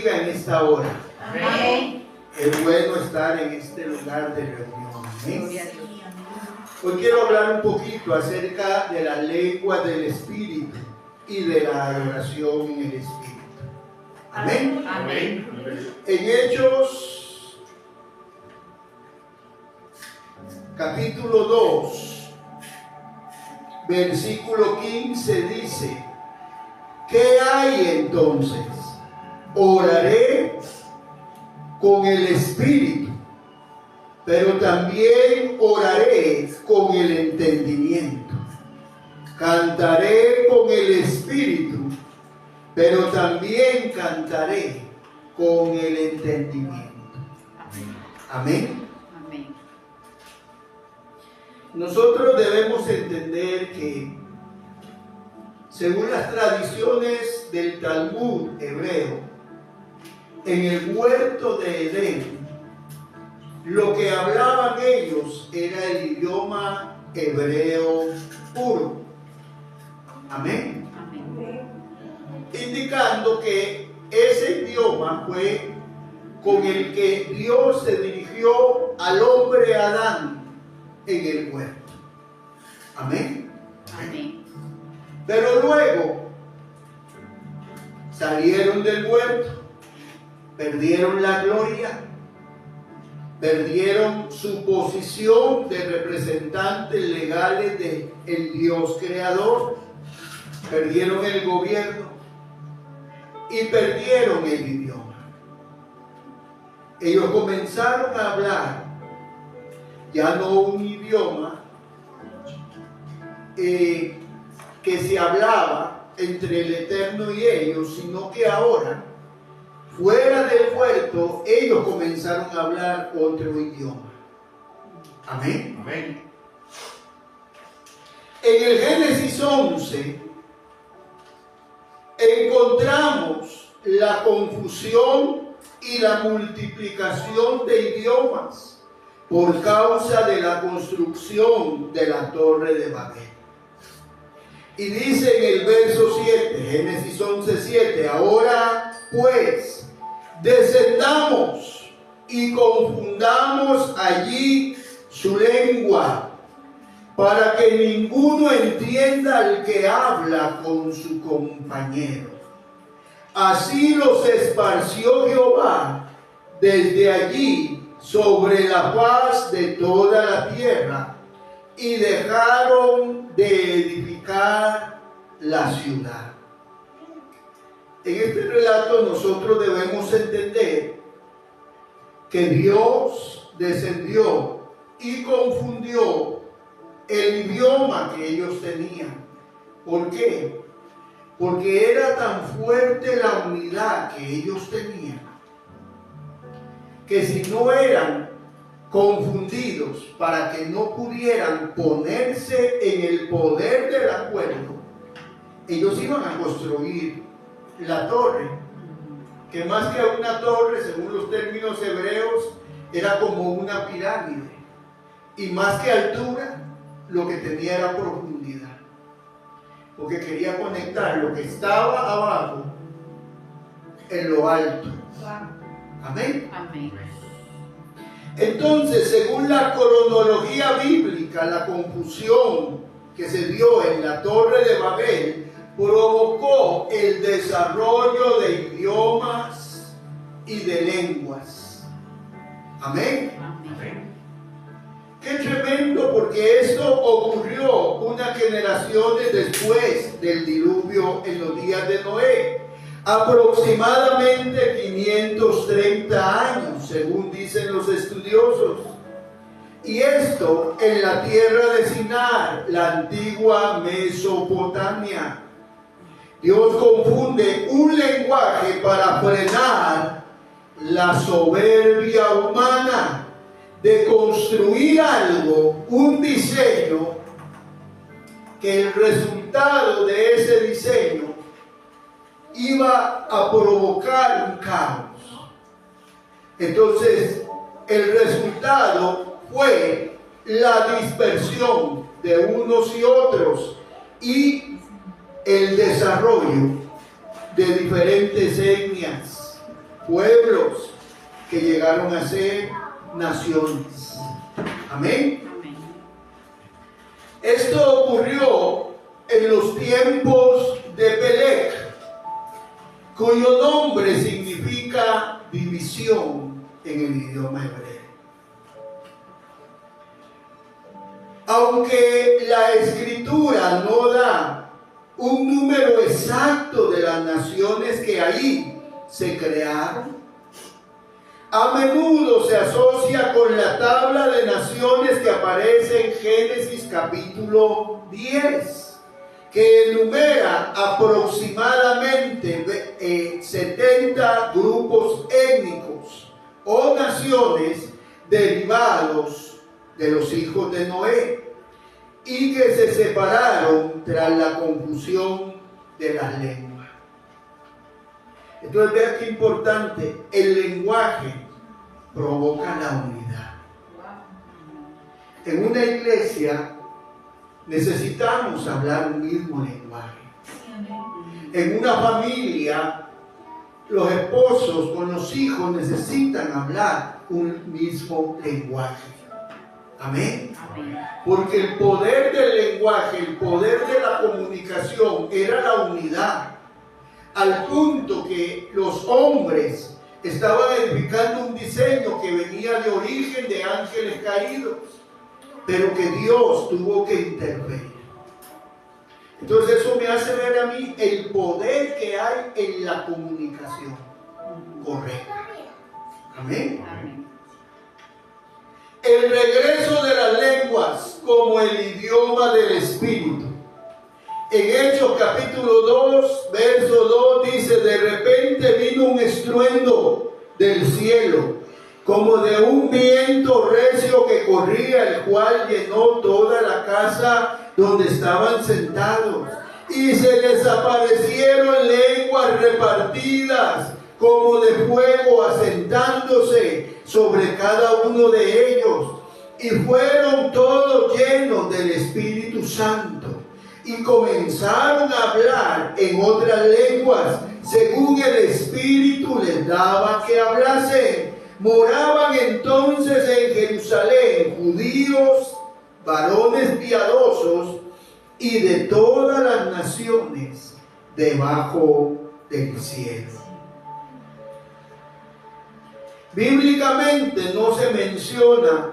bendiga en esta hora. Amén. Es bueno estar en este lugar de reunión. Amén. Hoy quiero hablar un poquito acerca de la lengua del Espíritu y de la adoración en el Espíritu. Amén. Amén. En Hechos, capítulo 2, versículo 15 dice: ¿qué hay entonces? Oraré con el Espíritu, pero también oraré con el entendimiento. Cantaré con el Espíritu, pero también cantaré con el entendimiento. Amén. Amén. Nosotros debemos entender que, según las tradiciones del Talmud hebreo, en el huerto de Edén, lo que hablaban ellos era el idioma hebreo puro. Amén. Amén. Indicando que ese idioma fue con el que Dios se dirigió al hombre Adán en el huerto. Amén. Amén. Pero luego salieron del huerto, perdieron la gloria, perdieron su posición de representantes legales del Dios creador, perdieron el gobierno y perdieron el idioma. Ellos comenzaron a hablar ya no un idioma que se hablaba entre el Eterno y ellos, sino que ahora, fuera del huerto, ellos comenzaron a hablar otro idioma. Amén. Amén. En el Génesis 11 encontramos la confusión y la multiplicación de idiomas por causa de la construcción de la Torre de Babel. Y dice en el verso 7, Génesis 11:7, ahora pues, descendamos y confundamos allí su lengua, para que ninguno entienda al que habla con su compañero. Así los esparció Jehová desde allí sobre la faz de toda la tierra, y dejaron de edificar la ciudad. En este relato nosotros debemos entender que Dios descendió y confundió el idioma que ellos tenían. ¿Por qué? Porque era tan fuerte la unidad que ellos tenían, que si no eran confundidos para que no pudieran ponerse en el poder del acuerdo, ellos iban a construir la torre, que más que una torre, según los términos hebreos, era como una pirámide, y más que altura, lo que tenía era profundidad, porque quería conectar lo que estaba abajo en lo alto. Amén. Amén. Entonces, según la cronología bíblica, la confusión que se dio en la Torre de Babel provocó el desarrollo de idiomas y de lenguas. Amén. Amén. Qué tremendo, porque esto ocurrió unas generaciones después del diluvio en los días de Noé. Aproximadamente 530 años, según dicen los estudiosos. Y esto en la tierra de Sinar, la antigua Mesopotamia. Dios confunde un lenguaje para frenar la soberbia humana de construir algo, un diseño, que el resultado de ese diseño iba a provocar un caos. Entonces, el resultado fue la dispersión de unos y otros y el desarrollo de diferentes etnias, pueblos que llegaron a ser naciones. Amén. Esto ocurrió en los tiempos de Pelec, cuyo nombre significa división en el idioma hebreo. Aunque la escritura no da un número exacto de las naciones que ahí se crearon, a menudo se asocia con la tabla de naciones que aparece en Génesis capítulo 10, que enumera aproximadamente 70 grupos étnicos o naciones derivados de los hijos de Noé y que se separaron tras la confusión de las lenguas. Entonces vean qué importante, el lenguaje provoca la unidad. En una iglesia necesitamos hablar un mismo lenguaje. En una familia, los esposos con los hijos necesitan hablar un mismo lenguaje. Amén. Porque el poder del lenguaje, el poder de la comunicación era la unidad. Al punto que los hombres estaban edificando un diseño que venía de origen de ángeles caídos, pero que Dios tuvo que intervenir. Entonces eso me hace ver a mí el poder que hay en la comunicación correcta. Amén. El regreso de las lenguas como el idioma del Espíritu. En Hechos capítulo 2, verso 2 dice: de repente vino un estruendo del cielo, como de un viento recio que corría, el cual llenó toda la casa donde estaban sentados. Y se les aparecieron lenguas repartidas como de fuego, asentándose sobre cada uno de ellos. Y fueron todos llenos del Espíritu Santo. Y comenzaron a hablar en otras lenguas, según el Espíritu les daba que hablasen. Moraban entonces en Jerusalén judíos, varones piadosos, y de todas las naciones debajo del cielo. Bíblicamente no se menciona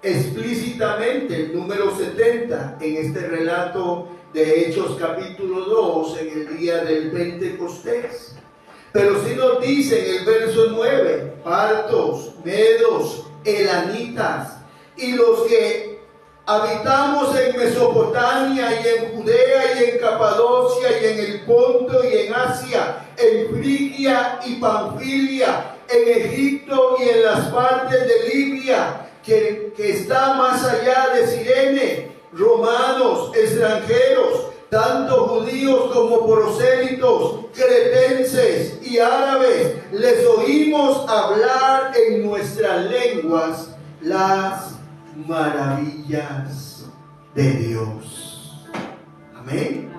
explícitamente el número 70 en este relato de Hechos capítulo 2 en el día del Pentecostés. Pero sí nos dice en el verso 9, partos, medos, elamitas, y los que habitamos en Mesopotamia y en Judea y en Capadocia y en el Ponto y en Asia, en Frigia y Panfilia, en Egipto y en las partes de Libia, que está más allá de Cirene, romanos, extranjeros, tanto judíos como prosélitos, cretenses y árabes, les oímos hablar en nuestras lenguas las maravillas de Dios. Amén.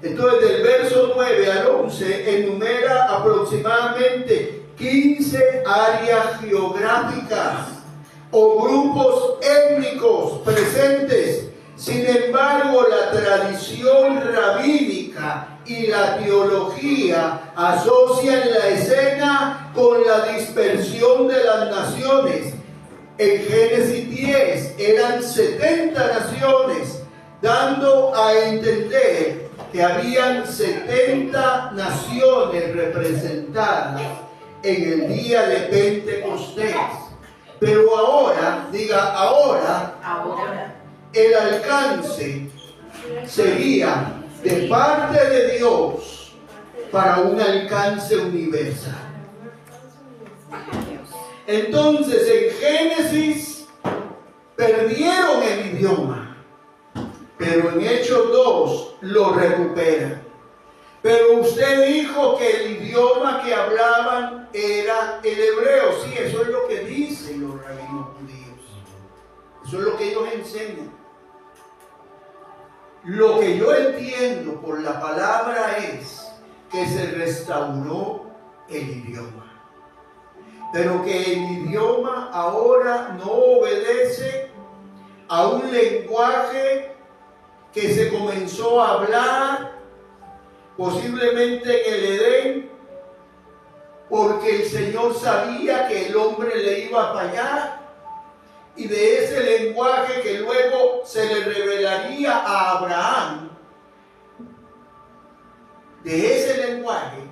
Entonces del verso 9 al 11 enumera aproximadamente 15 áreas geográficas o grupos étnicos presentes. Sin embargo, la tradición rabínica y la teología asocian la escena con la dispersión de las naciones. En Génesis 10 eran 70 naciones, dando a entender que habían 70 naciones representadas en el día de Pentecostés. Pero ahora, diga ahora, el alcance sería de parte de Dios para un alcance universal. Entonces en Génesis perdieron el idioma, pero en Hechos 2 lo recuperan. Pero usted dijo que el idioma que hablaban era el hebreo. Sí, eso es lo que dicen los rabinos judíos. Eso es lo que ellos enseñan. Lo que yo entiendo por la palabra es que se restauró el idioma. pero que el idioma ahora no obedece a un lenguaje que se comenzó a hablar posiblemente en el Edén, porque el Señor sabía que el hombre le iba a fallar, y de ese lenguaje que luego se le revelaría a Abraham, de ese lenguaje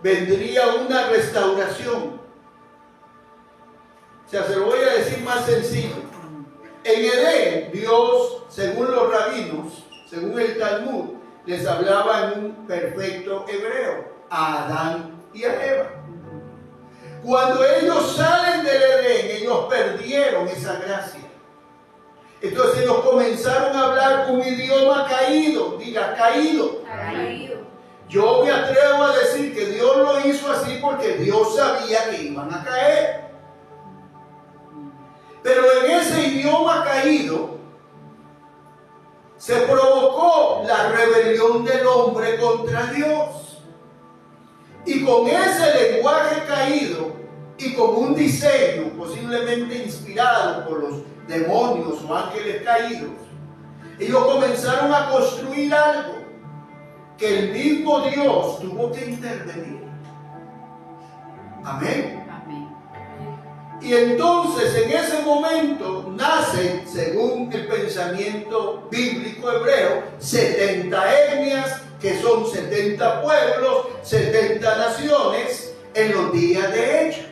vendría una restauración. O sea, se lo voy a decir más sencillo. En Edén, Dios, según los rabinos, según el Talmud, les hablaba en un perfecto hebreo a Adán y a Eva. Cuando ellos salen del Edén, ellos perdieron esa gracia. Entonces ellos comenzaron a hablar un idioma caído. Diga, caído. Caído. Yo me atrevo a decir que Dios lo hizo así porque Dios sabía que iban a caer. Pero en ese idioma caído se provocó la rebelión del hombre contra Dios. Y con ese lenguaje caído y con un diseño posiblemente inspirado por los demonios o ángeles caídos, ellos comenzaron a construir algo que el mismo Dios tuvo que intervenir. Amén. Y entonces en ese momento nacen, según el pensamiento bíblico hebreo, 70 etnias, que son 70 pueblos, 70 naciones en los días de Hechos.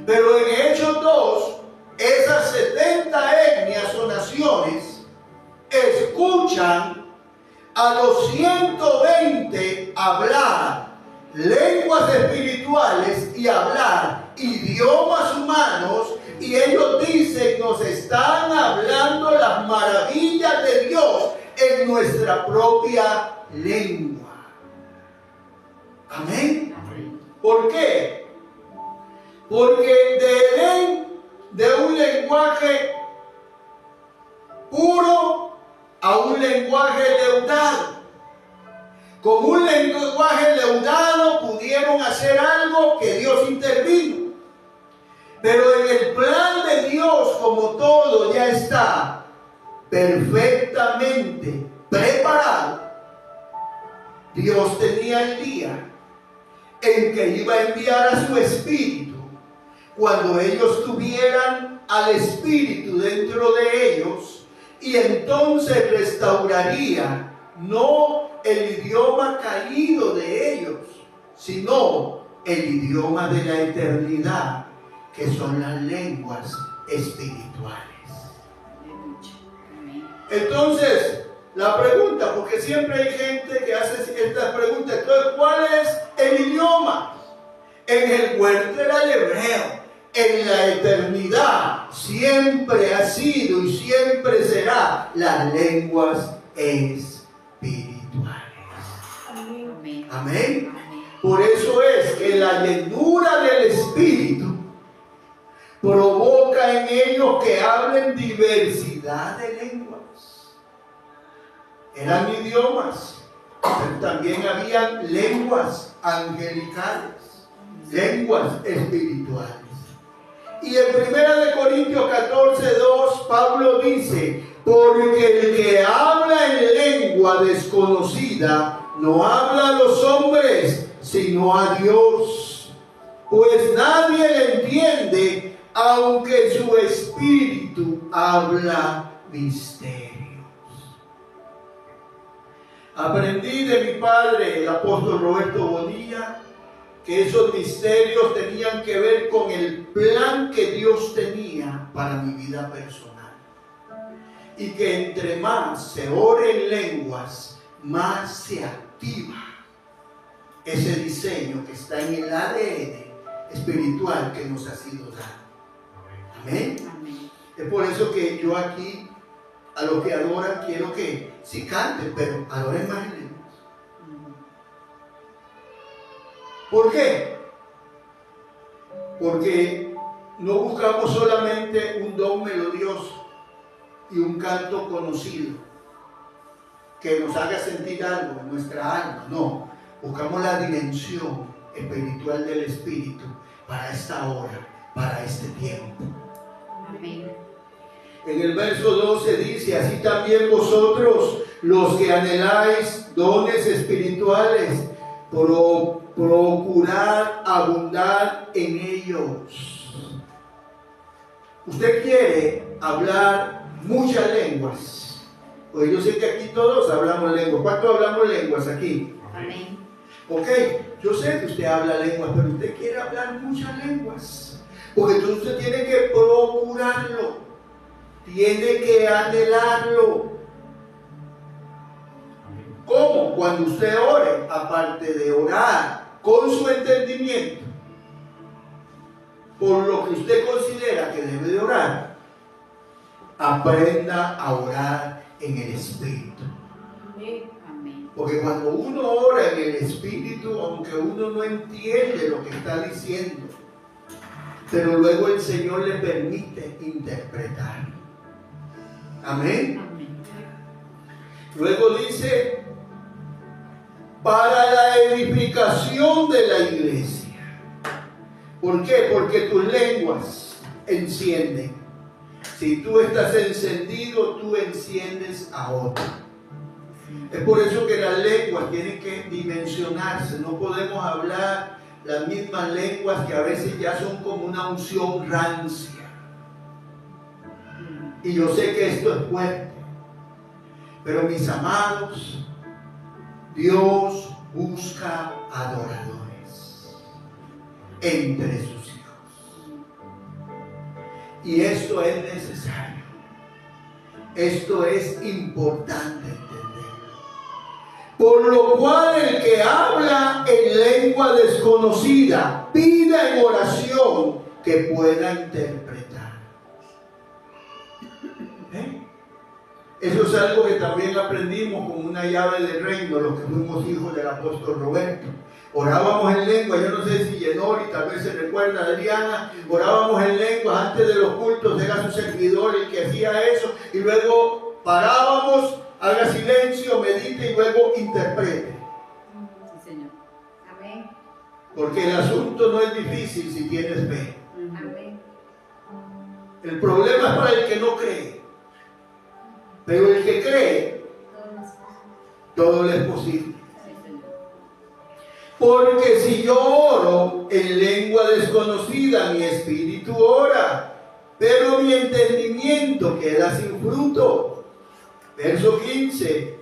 Pero en Hechos 2, esas 70 etnias o naciones escuchan a los 120 hablar lenguas espirituales y hablar idiomas humanos, y ellos dicen: nos están hablando las maravillas de Dios en nuestra propia lengua. Amén. ¿Por qué? Porque de Edén, de un lenguaje puro a un lenguaje leudado. Con un lenguaje leudado pudieron hacer algo que Dios intervino. Pero en el plan de Dios, como todo ya está perfectamente preparado, Dios tenía el día en que iba a enviar a su Espíritu. Cuando ellos tuvieran al Espíritu dentro de ellos, y entonces restauraría no el idioma caído de ellos, sino el idioma de la eternidad, que son las lenguas espirituales. Entonces, la pregunta, porque siempre hay gente que hace esta pregunta, entonces, ¿cuál es el idioma? En el huerto era el hebreo. En la eternidad siempre ha sido y siempre será las lenguas espirituales. Amén. Amén. Por eso es que la llenura del Espíritu provoca en ellos que hablen diversidad de lenguas. Eran idiomas, pero también habían lenguas angelicales, lenguas espirituales. Y en 1 Corintios 14:2, Pablo dice: porque el que habla en lengua desconocida no habla a los hombres, sino a Dios, pues nadie le entiende, aunque su espíritu habla misterios. Aprendí de mi padre, el apóstol Roberto Bonilla, que esos misterios tenían que ver con el plan que Dios tenía para mi vida personal. Y que entre más se ore en lenguas, más se activa ese diseño que está en el ADN espiritual que nos ha sido dado. Amén. Amén. Es por eso que yo aquí, a los que adoran, quiero que sí canten, pero adoren más en lenguas. ¿Por qué? Porque no buscamos solamente un don melodioso y un canto conocido que nos haga sentir algo en nuestra alma. No, Buscamos la dimensión espiritual del Espíritu para esta hora, para este tiempo. Amén. En el verso 12 dice, así también vosotros, los que anheláis dones espirituales, procurad abundar en ellos. Usted quiere hablar muchas lenguas. Pues yo sé que aquí todos hablamos lenguas. ¿Cuántos hablamos lenguas aquí? Amén. Ok, yo sé que usted habla lenguas, pero usted quiere hablar muchas lenguas. Porque entonces usted tiene que procurarlo. Tiene que anhelarlo. ¿Cómo? Cuando usted ore, aparte de orar con su entendimiento, por lo que usted considera que debe de orar, aprenda a orar en el Espíritu. Amén. Porque cuando uno ora en el Espíritu, aunque uno no entiende lo que está diciendo, pero luego el Señor le permite interpretar. Amén. Amén. Luego dice, para la edificación de la iglesia. ¿Por qué? Porque tus lenguas encienden. Si tú estás encendido, tú enciendes a otro. Es por eso que las lenguas tienen que dimensionarse. No podemos hablar las mismas lenguas que a veces ya son como una unción rancia. Y yo sé que esto es fuerte. Pero mis amados, Dios busca adoradores entre sus hijos. Y esto es necesario. Esto es importante entenderlo. Por lo cual el que habla en lengua desconocida, pida en oración que pueda interpretar. Eso es algo que también aprendimos como una llave del reino, los que fuimos hijos del apóstol Roberto. Orábamos en lengua, yo no sé si Yenori, tal vez se recuerda, Adriana, orábamos en lengua antes de los cultos, era su servidor el que hacía eso, y luego parábamos, haga silencio, medite y luego interprete. Sí, Señor. Amén. Porque el asunto no es difícil si tienes fe. Amén. El problema es para el que no cree. Pero el que cree, todo le es posible. Sí, Señor. Porque si yo oro en lengua desconocida, mi espíritu ora, pero mi entendimiento queda sin fruto. Verso 15.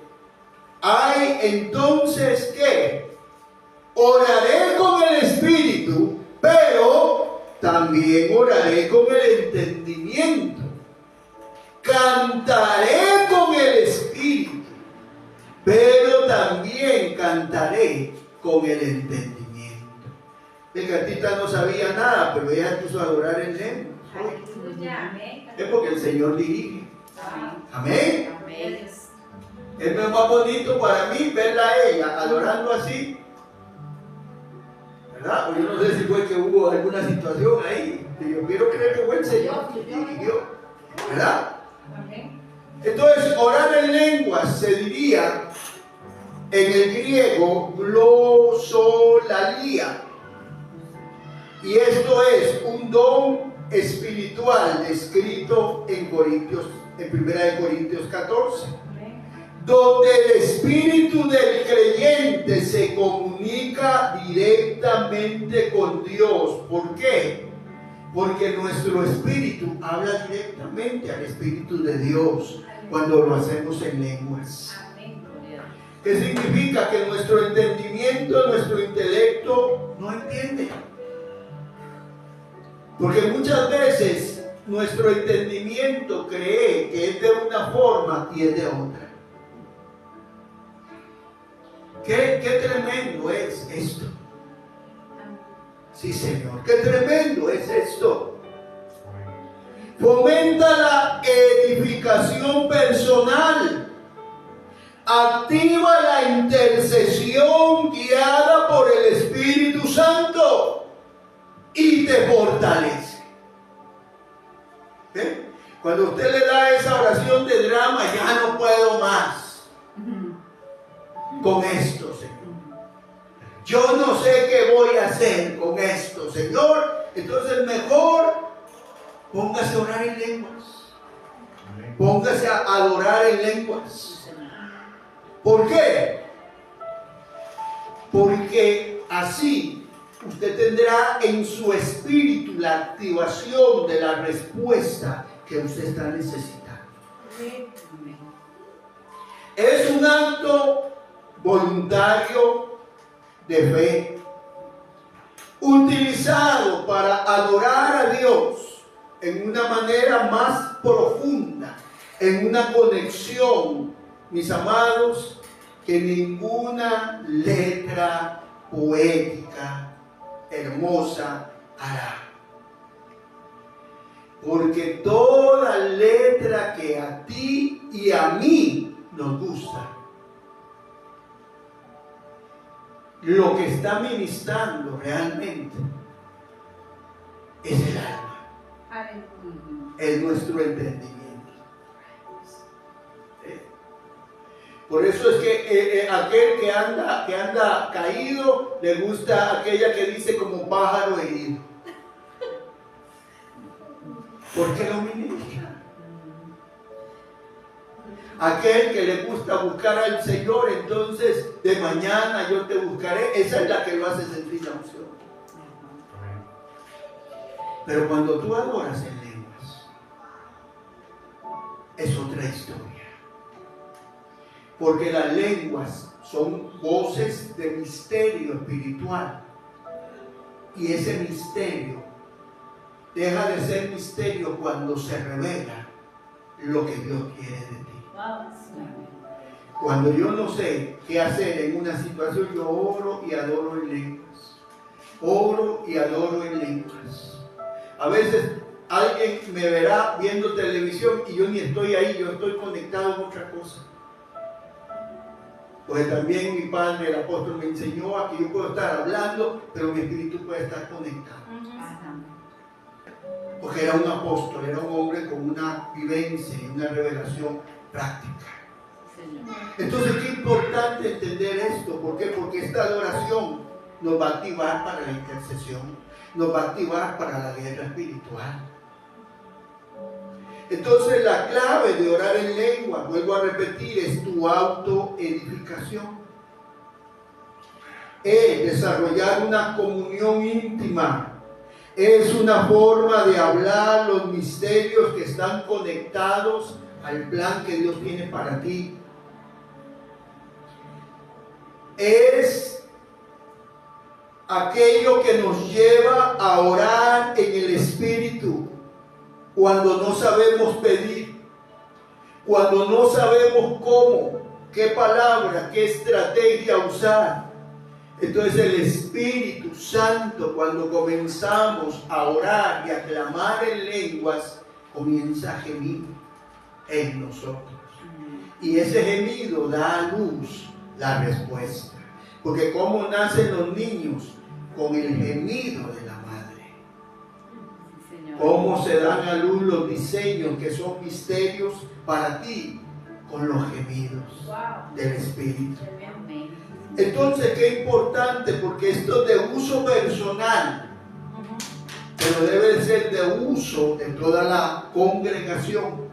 Hay entonces que oraré con el espíritu, pero también oraré con el entendimiento. Cantaré con el espíritu, pero también cantaré con el entendimiento. El gatita no sabía nada, pero ella puso a adorar en lengua. Aleluya. Amén. Es porque el Señor dirige. Amén. Amén. Amén. Es más bonito para mí verla a ella adorando así, ¿verdad? O yo no sé si fue que hubo alguna situación ahí. Yo quiero creer que fue el Señor que dirigió, ¿verdad? Amén. Entonces, orar en lenguas se diría en el griego glosolalia. Y esto es un don espiritual descrito en Corintios, en 1 Corintios 14, donde el espíritu del creyente se comunica directamente con Dios. ¿Por qué? Porque nuestro espíritu habla directamente al Espíritu de Dios cuando lo hacemos en lenguas. ¿Qué significa? Que nuestro entendimiento, nuestro intelecto no entiende. Porque muchas veces nuestro entendimiento cree que es de una forma y es de otra. Qué tremendo es esto. Sí, Señor, qué tremendo es esto. Fomenta la edificación personal. Activa la intercesión guiada por el Espíritu Santo y te fortalece. ¿Eh? Cuando usted le da esa oración de drama, ya no puedo más con esto, Señor. yo no sé qué voy a hacer con esto, Señor. Entonces mejor póngase a orar en lenguas. Póngase a adorar en lenguas. ¿Por qué? Porque así usted tendrá en su espíritu la activación de la respuesta que usted está necesitando. Es un acto voluntario de fe, utilizado para adorar a Dios en una manera más profunda, en una conexión, mis amados, que ninguna letra poética hermosa hará. Porque toda letra que a ti y a mí nos gusta, lo que está ministrando realmente es el alma, es nuestro entendimiento. Por eso es que aquel que anda caído le gusta aquella que dice como pájaro herido. Porque lo ministra. Aquel que le gusta buscar al Señor, entonces de mañana yo te buscaré. Esa es la que lo hace sentir la unción. Pero cuando tú adoras en lenguas, es otra historia. Porque las lenguas son voces de misterio espiritual. Y ese misterio deja de ser misterio cuando se revela lo que Dios quiere de ti. Cuando yo no sé qué hacer en una situación, yo oro y adoro en lenguas. Oro y adoro en lenguas. A veces alguien me verá viendo televisión y yo ni estoy ahí, yo estoy conectado en otra cosa. Pues también mi padre, el apóstol, me enseñó a que yo puedo estar hablando, pero mi espíritu puede estar conectado. Porque era un apóstol, era un hombre con una vivencia y una revelación práctica. Entonces, qué importante entender esto. ¿Por qué? Porque esta adoración nos va a activar para la intercesión, nos va a activar para la guerra espiritual. Entonces, la clave de orar en lengua, vuelvo a repetir, es tu autoedificación. Es desarrollar una comunión íntima. Es una forma de hablar los misterios que están conectados al plan que Dios tiene para ti. Es aquello que nos lleva a orar en el Espíritu cuando no sabemos pedir, cuando no sabemos cómo, qué palabra, qué estrategia usar. Entonces el Espíritu Santo, cuando comenzamos a orar y a clamar en lenguas, comienza a gemir en nosotros. Y ese gemido da a luz la respuesta. Porque ¿cómo nacen los niños? Con el gemido de la madre. ¿Cómo se dan a luz los diseños que son misterios para ti? Con los gemidos del Espíritu. Entonces, qué importante, porque esto es de uso personal, pero debe ser de uso de toda la congregación.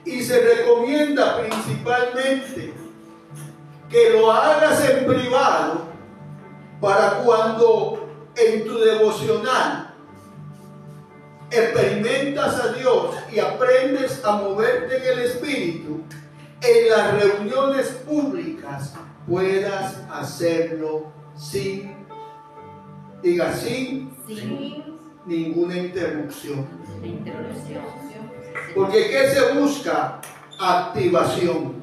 Y se recomienda principalmente que lo hagas en privado, para cuando en tu devocional experimentas a Dios y aprendes a moverte en el Espíritu, en las reuniones públicas puedas hacerlo sin ninguna interrupción. Porque ¿qué se busca? Activación.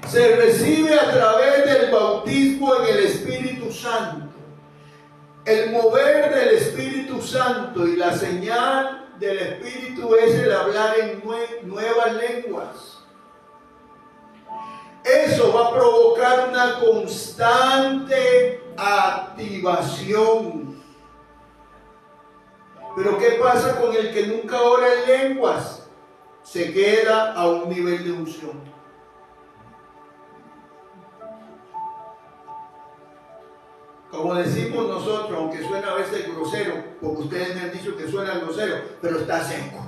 Se recibe a través del bautismo en el Espíritu Santo. El mover del Espíritu Santo y la señal del Espíritu es el hablar en nuevas lenguas. Eso va a provocar una constante activación. Pero ¿qué pasa con el que nunca ora en lenguas? Se queda a un nivel de unción. Como decimos nosotros, aunque suena a veces grosero, porque ustedes me han dicho que suena grosero, pero está seco.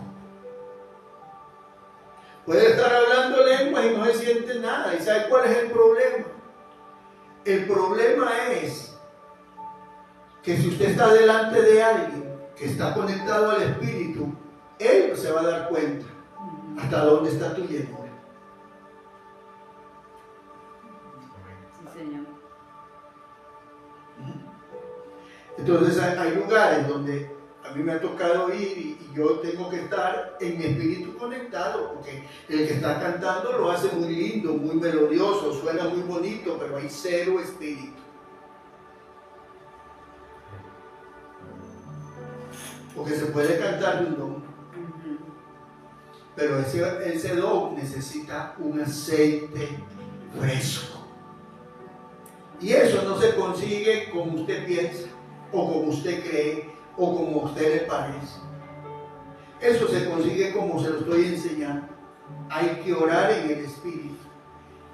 Puede estar hablando lenguas y no se siente nada. ¿Y sabe cuál es el problema? El problema es que si usted está delante de alguien que está conectado al Espíritu, él se va a dar cuenta hasta dónde está tu llenura. Sí, Señor. Entonces hay lugares donde a mí me ha tocado ir y yo tengo que estar en mi espíritu conectado, porque el que está cantando lo hace muy lindo, muy melodioso, suena muy bonito, pero hay cero espíritu. Porque se puede cantar de un don, pero ese don necesita un aceite fresco. Y eso no se consigue como usted piensa, o como usted cree, o como a usted le parece. Eso se consigue como se lo estoy enseñando. Hay que orar en el Espíritu.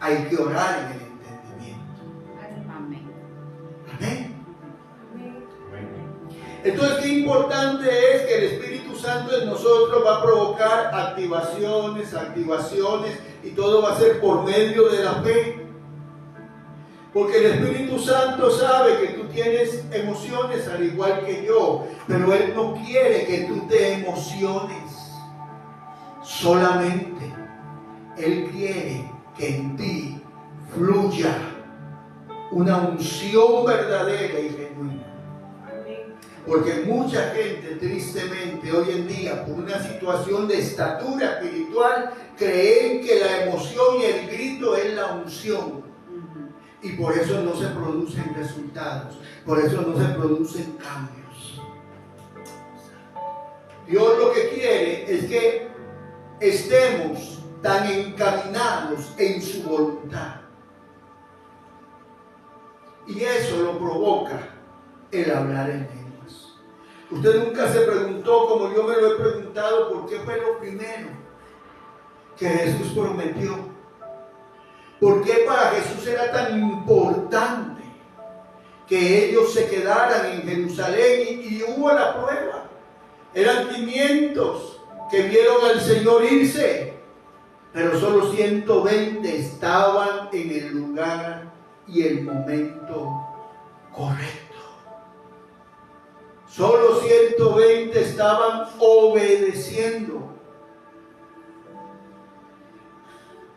Hay que orar en el entendimiento. Amén. Amén. Entonces, qué importante es que el Espíritu Santo en nosotros va a provocar activaciones, y todo va a ser por medio de la fe. Porque el Espíritu Santo sabe que tú tienes emociones al igual que yo, pero Él no quiere que tú te emociones solamente. Él quiere que en ti fluya una unción verdadera y genuina. Porque mucha gente, tristemente, hoy en día, por una situación de estatura espiritual, creen que la emoción y el grito es la unción. Y por eso no se producen resultados, por eso no se producen cambios. Dios lo que quiere es que estemos tan encaminados en su voluntad. Y eso lo provoca el hablar en lenguas. Usted nunca se preguntó, como yo me lo he preguntado, ¿por qué fue lo primero que Jesús prometió? ¿Por qué para Jesús era tan importante que ellos se quedaran en Jerusalén? Y hubo la prueba. Eran 500 que vieron al Señor irse, pero solo 120 estaban en el lugar y el momento correcto. Solo 120 estaban obedeciendo.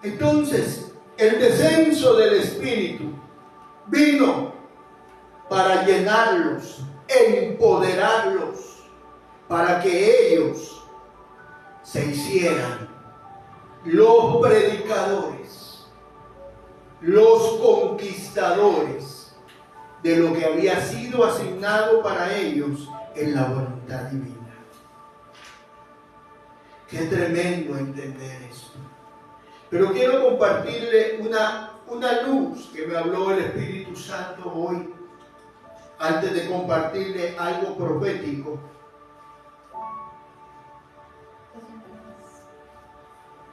Entonces, el descenso del Espíritu vino para llenarlos, empoderarlos, para que ellos se hicieran los predicadores, los conquistadores de lo que había sido asignado para ellos en la voluntad divina. Qué tremendo entender esto. Pero quiero compartirle una luz que me habló el Espíritu Santo hoy, antes de compartirle algo profético.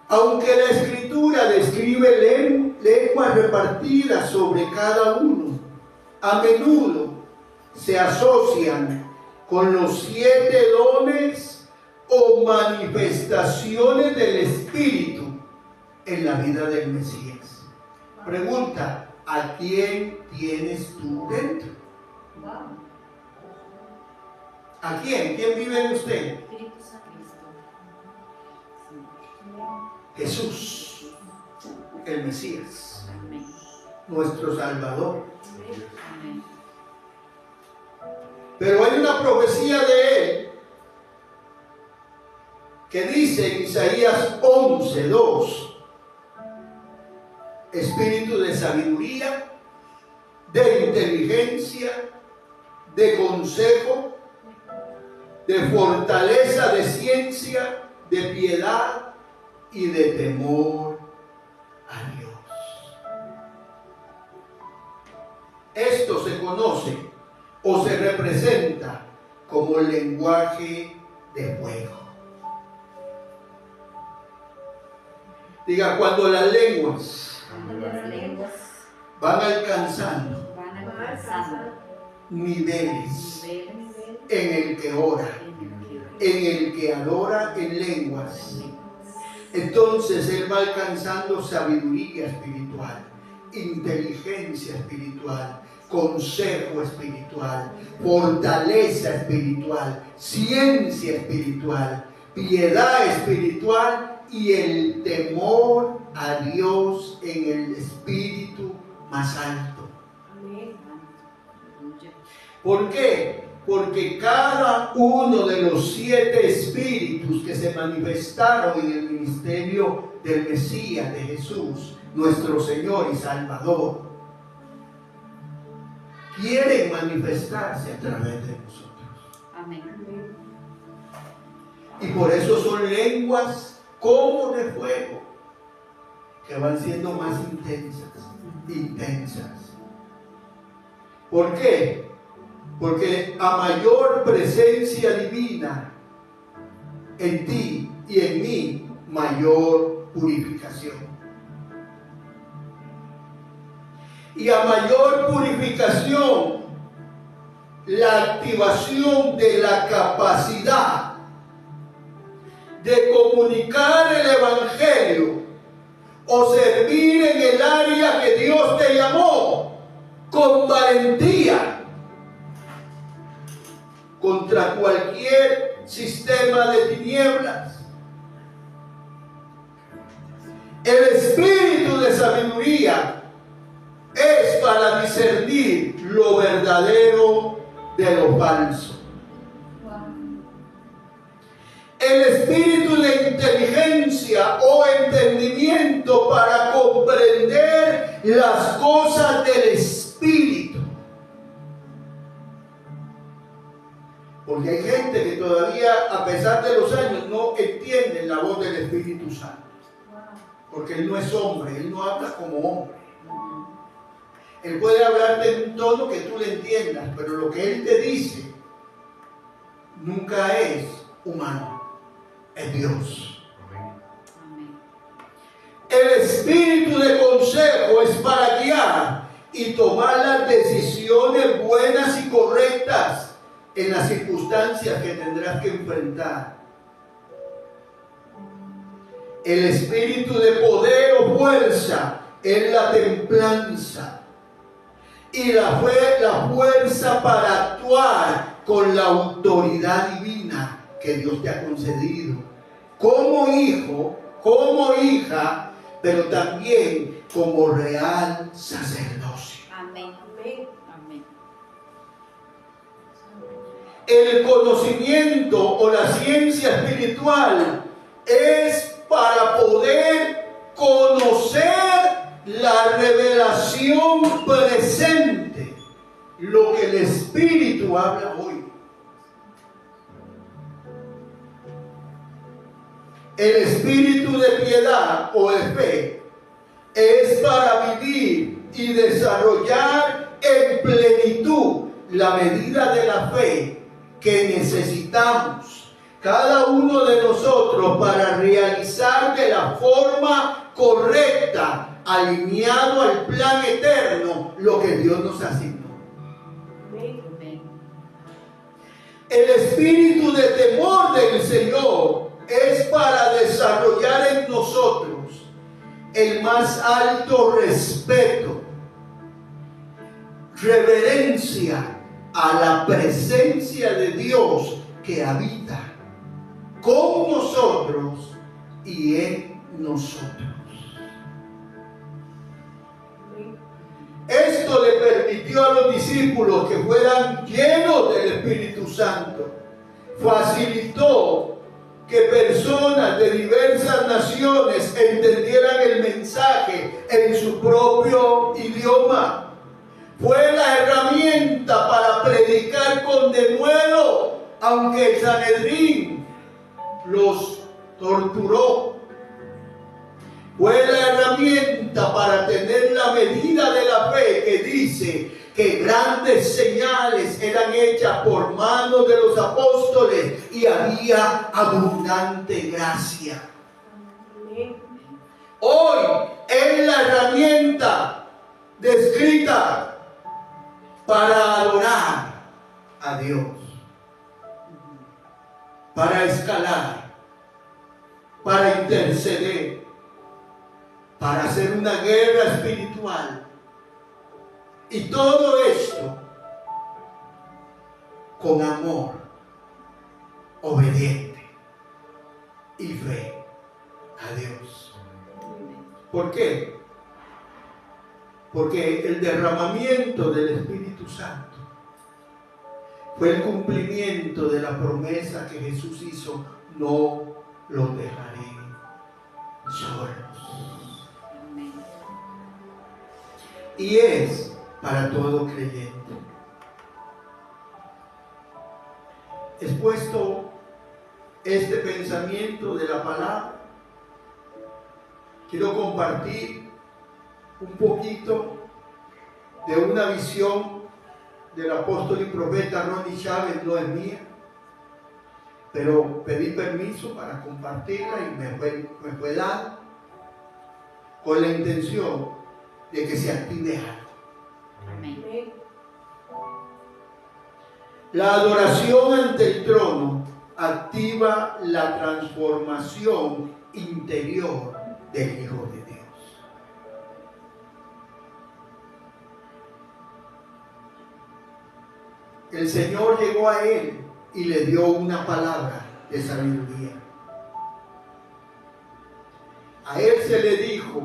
Aunque la Escritura describe lenguas repartidas sobre cada uno, a menudo se asocian con los 7 dones o manifestaciones del Espíritu en la vida del Mesías. Pregunta, ¿a quién tienes tú dentro? ¿A quién? ¿Quién vive en usted? Jesús, el Mesías, nuestro Salvador. Pero hay una profecía de él que dice en Isaías 11:2: espíritu de sabiduría, de inteligencia, de consejo, de fortaleza, de ciencia, de piedad y de temor a Dios. Esto se conoce o se representa como el lenguaje de fuego. Diga, cuando las lenguas van alcanzando niveles en el que ora, en el que adora en lenguas. Entonces él va alcanzando sabiduría espiritual, inteligencia espiritual, consejo espiritual, fortaleza espiritual, ciencia espiritual, piedad espiritual y el temor a Dios en el espíritu más alto. ¿Por qué? Porque cada uno de los 7 espíritus que se manifestaron en el ministerio del Mesías, de Jesús, nuestro Señor y Salvador, quieren manifestarse a través de nosotros. Amén. Y por eso son lenguas como de fuego, que van siendo más intensas. ¿Por qué? Porque a mayor presencia divina en ti y en mí, mayor purificación. Y a mayor purificación, la activación de la capacidad de comunicar el Evangelio o servir en el área que Dios te llamó con valentía contra cualquier sistema de tinieblas. El espíritu de sabiduría es para discernir lo verdadero de lo falso. El espíritu de inteligencia o entendimiento para comprender las cosas del espíritu. Porque hay gente que todavía, a pesar de los años, no entiende la voz del Espíritu Santo. Porque Él no es hombre, Él no habla como hombre. Él puede hablarte en un tono que tú le entiendas, pero lo que Él te dice nunca es humano, es Dios. El espíritu de consejo es para guiar y tomar las decisiones buenas y correctas en las circunstancias que tendrás que enfrentar. El espíritu de poder o fuerza es la templanza y la fuerza para actuar con la autoridad divina que Dios te ha concedido como hijo, como hija, pero también como real sacerdocio. Amén. Amén. El conocimiento o la ciencia espiritual es para poder conocer la revelación presente, lo que el Espíritu habla hoy. El espíritu de piedad o de fe es para vivir y desarrollar en plenitud la medida de la fe que necesitamos cada uno de nosotros para realizar de la forma correcta, alineado al plan eterno, lo que Dios nos asignó. El espíritu de temor del Señor es para desarrollar en nosotros el más alto respeto, reverencia a la presencia de Dios que habita con nosotros y en nosotros. Esto le permitió a los discípulos que fueran llenos del Espíritu Santo. Facilitó que personas de diversas naciones entendieran el mensaje en su propio idioma. Fue la herramienta para predicar con denuedo, aunque el Sanedrín los torturó. Fue la herramienta para tener la medida de la fe que dice que grandes señales eran hechas por manos de los apóstoles y había abundante gracia. Hoy es la herramienta descrita para adorar a Dios, para escalar, para interceder, para hacer una guerra espiritual. Y todo esto con amor, obediente y fe a Dios. ¿Por qué? Porque el derramamiento del Espíritu Santo fue el cumplimiento de la promesa que Jesús hizo: no los dejaré solos. Y es para todo creyente. Expuesto este pensamiento de la palabra, quiero compartir un poquito de una visión del apóstol y profeta Ronnie Chávez. No es mía, pero pedí permiso para compartirla y me fue dado con la intención de que se active algo. Amén. La adoración ante el trono activa la transformación interior del Hijo de Dios. El Señor llegó a él y le dio una palabra de sabiduría. A él se le dijo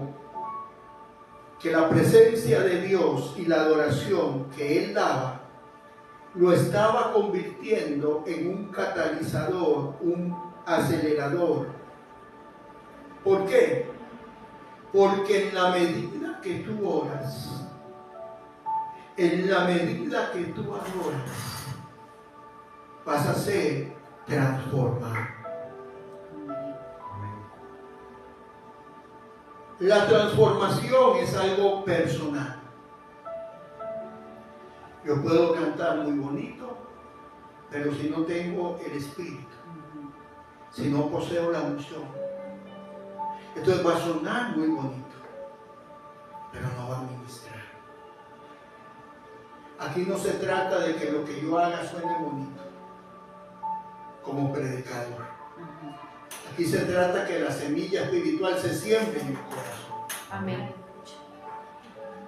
que la presencia de Dios y la adoración que él daba lo estaba convirtiendo en un catalizador, un acelerador. ¿Por qué? Porque en la medida que tú oras, en la medida que tú adoras, vas a ser transformado. La transformación es algo personal. Yo puedo cantar muy bonito, pero si no tengo el Espíritu, si no poseo la unción, entonces va a sonar muy bonito, pero no va a ministrar. Aquí no se trata de que lo que yo haga suene bonito como predicador. Aquí se trata que la semilla espiritual se siembre en el corazón. Amén.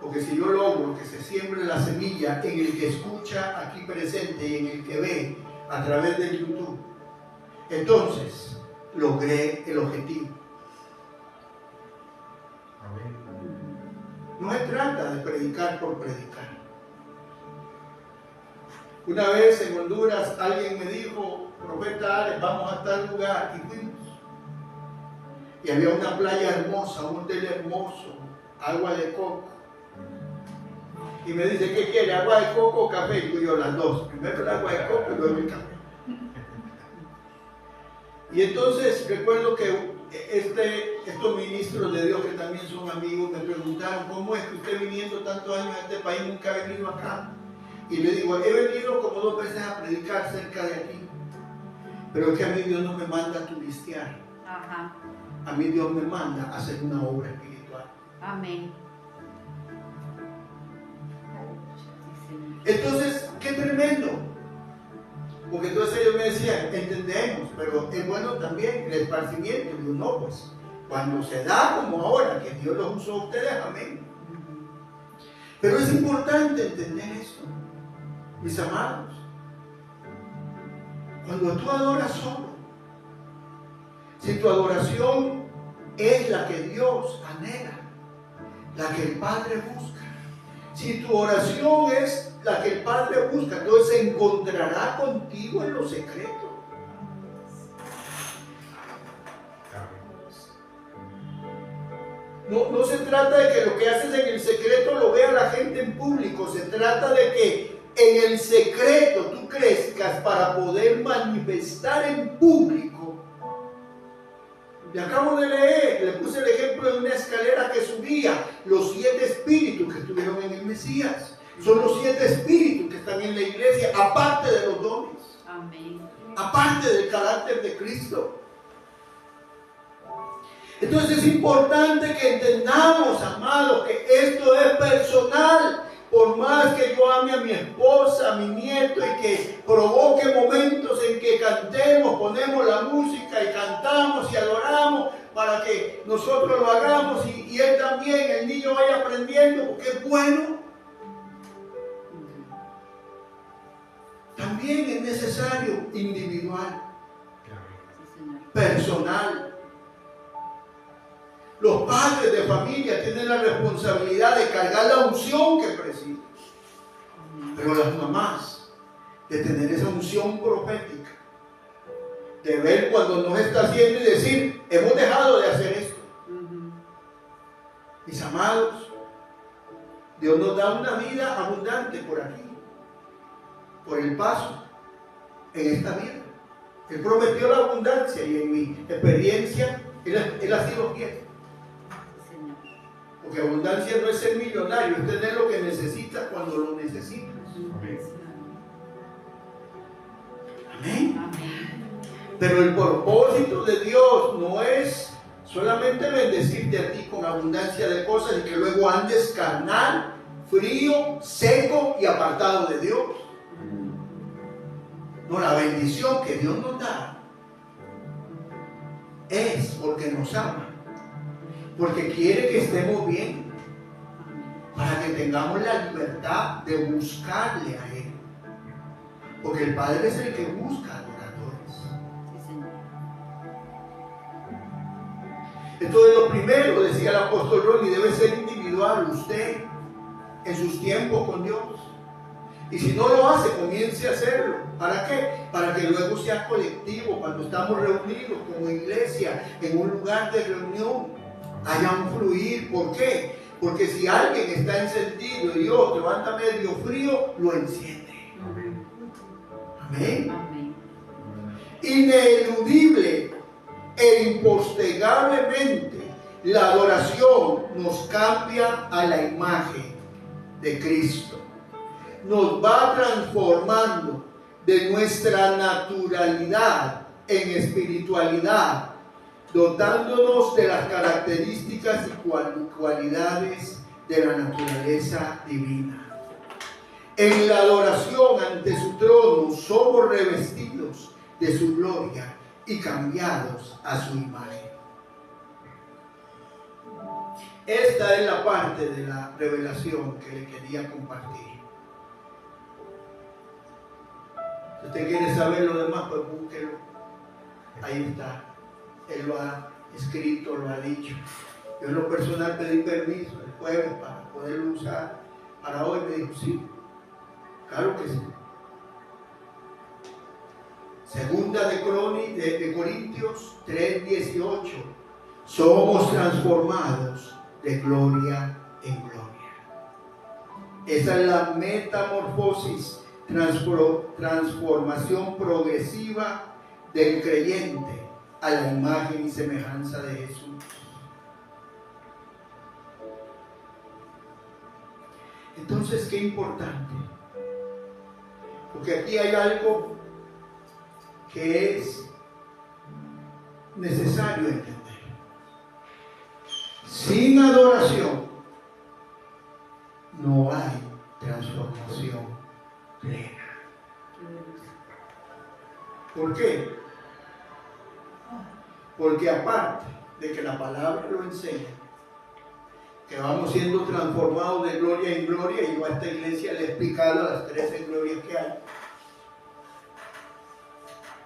Porque si yo logro que se siembre la semilla en el que escucha aquí presente y en el que ve a través de YouTube, entonces logré el objetivo. No se trata de predicar por predicar. Una vez en Honduras alguien me dijo: profeta Alex, vamos a tal lugar, y fuimos. Y había una playa hermosa, un hotel hermoso, agua de coco. Y me dice: ¿qué quiere? ¿Agua de coco o café? Y digo yo: las dos. Primero el agua de coco y luego el café. Y entonces recuerdo que estos ministros de Dios que también son amigos me preguntaron: ¿cómo es que usted viniendo tantos años a este país nunca ha venido acá? Y le digo: he venido como 2 veces a predicar cerca de aquí, pero es que a mí Dios no me manda a turistear. Ajá. A mí Dios me manda a hacer una obra espiritual. Amén. Entonces, qué tremendo. Porque entonces ellos me decían: entendemos, pero es bueno también el esparcimiento. Y yo: no, pues, cuando se da como ahora, que Dios los usó a ustedes, amén. Pero es importante entender esto, mis amados. Cuando tú adoras solo, si tu adoración es la que Dios anhela, la que el Padre busca, si tu oración es la que el Padre busca, entonces se encontrará contigo en lo secreto. No se trata de que lo que haces en el secreto lo vea la gente en público. Se trata de que en el secreto tú crezcas para poder manifestar en público. Le acabo de leer, le puse el ejemplo de una escalera que subía, los 7 espíritus que estuvieron en el Mesías. Son los 7 espíritus que están en la iglesia, aparte de los dones. Amén. Aparte del carácter de Cristo. Entonces es importante que entendamos, amados, que esto es personal. Por más que yo ame a mi esposa, a mi nieto, y que provoque momentos en que cantemos, ponemos la música y cantamos y adoramos para que nosotros lo hagamos y él también, el niño vaya aprendiendo, porque es bueno. También es necesario individual, personal. Los padres de familia tienen la responsabilidad de cargar la unción que presiden. Pero las mamás, de tener esa unción profética, de ver cuando nos está haciendo y decir, hemos dejado de hacer esto. Mis amados, Dios nos da una vida abundante por aquí, por el paso en esta vida. Él prometió la abundancia y en mi experiencia Él ha sido fiel. Porque abundancia no es ser millonario, es tener lo que necesitas cuando lo necesitas. Amén. Amén. Pero el propósito de Dios no es solamente bendecirte a ti con abundancia de cosas y que luego andes carnal, frío, seco y apartado de Dios. No, la bendición que Dios nos da es porque nos ama, porque quiere que estemos bien, para que tengamos la libertad de buscarle a Él, porque el Padre es el que busca adoradores. Entonces lo primero, decía el apóstol Ronnie, debe ser individual, usted en sus tiempos con Dios. Y si no lo hace, comience a hacerlo. ¿Para qué? Para que luego sea colectivo, cuando estamos reunidos como iglesia en un lugar de reunión, haya un fluir. ¿Por qué? Porque si alguien está encendido y otro anda medio frío, lo enciende. Amén. Amén. Ineludible e impostergablemente, la adoración nos cambia a la imagen de Cristo. Nos va transformando de nuestra naturalidad en espiritualidad, dotándonos de las características y cualidades de la naturaleza divina. En la adoración ante su trono somos revestidos de su gloria y cambiados a su imagen. Esta es la parte de la revelación que le quería compartir. Si usted quiere saber lo demás, pues búsquelo. Ahí está. Él lo ha escrito, lo ha dicho. Yo en lo personal pedí permiso el jueves para poderlo usar. Para hoy me dijo sí. Claro que sí. Segunda de Corintios 3:18. Somos transformados de gloria en gloria. Esa es la metamorfosis, transformación progresiva del creyente a la imagen y semejanza de Jesús. Entonces, qué importante, porque aquí hay algo que es necesario entender. Sin adoración no hay transformación plena. ¿Por qué? Porque aparte de que la palabra lo enseña, que vamos siendo transformados de gloria en gloria, y yo a esta iglesia le he explicado las 13 glorias que hay.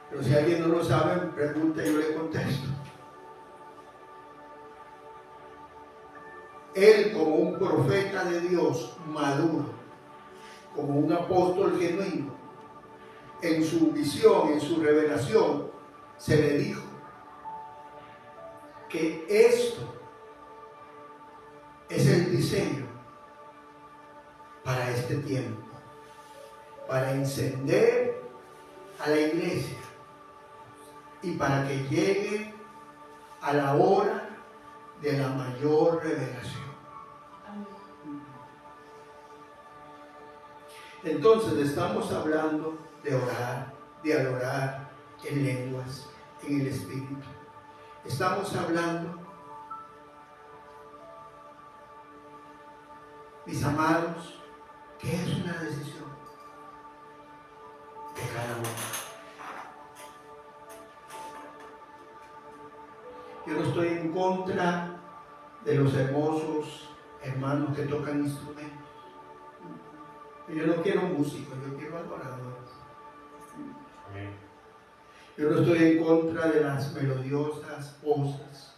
Pero si alguien no lo sabe, me pregunta y yo le contesto. Él, como un profeta de Dios maduro, como un apóstol genuino, en su visión, en su revelación, se le dijo que esto es el diseño para este tiempo, para encender a la iglesia y para que llegue a la hora de la mayor revelación. Entonces estamos hablando de orar, de adorar en lenguas, en el Espíritu. Estamos hablando, mis amados, que es una decisión de cada uno. Yo no estoy en contra de los hermosos hermanos que tocan instrumentos. Yo no quiero músicos, yo quiero adoradores. Yo no estoy en contra de las melodiosas voces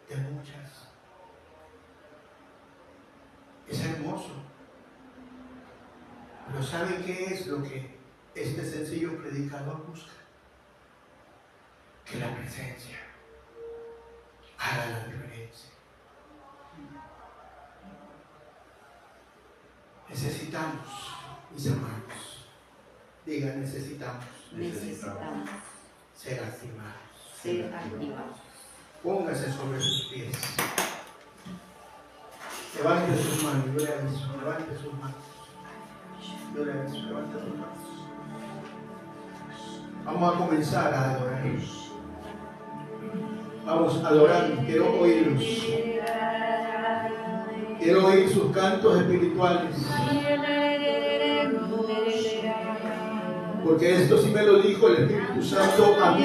de muchas. Es hermoso. Pero ¿sabe qué es lo que este sencillo predicador busca? Que la presencia haga la diferencia. Necesitamos, mis hermanos, diga, necesitamos ser activados. Póngase sobre sus pies. Levante sus manos, yo le aviso, levante sus manos. Yo le aviso, levante sus manos. Vamos a comenzar a adorar. Vamos a adorar, quiero oírlos. Quiero oír sus cantos espirituales. Porque esto sí me lo dijo el Espíritu Santo a mí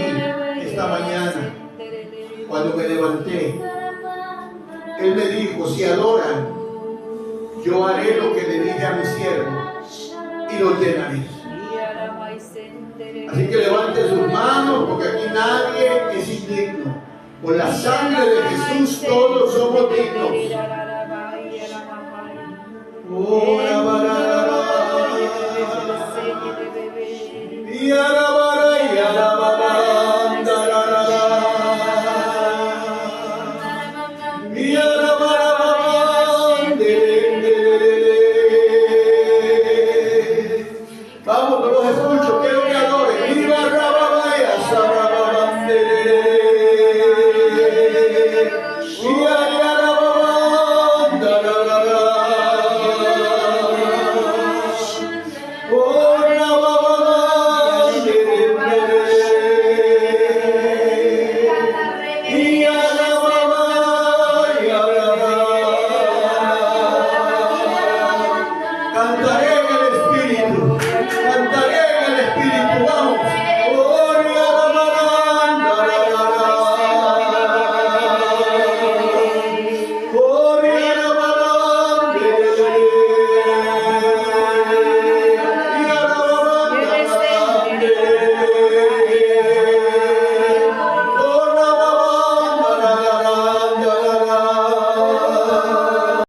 esta mañana, cuando me levanté. Él me dijo, si adoran, yo haré lo que le dije a mi siervo y lo llenaré. Así que levante sus manos, porque aquí nadie es indigno. Por la sangre de Jesús todos somos dignos. Oh, vamos, no los escucho, quiero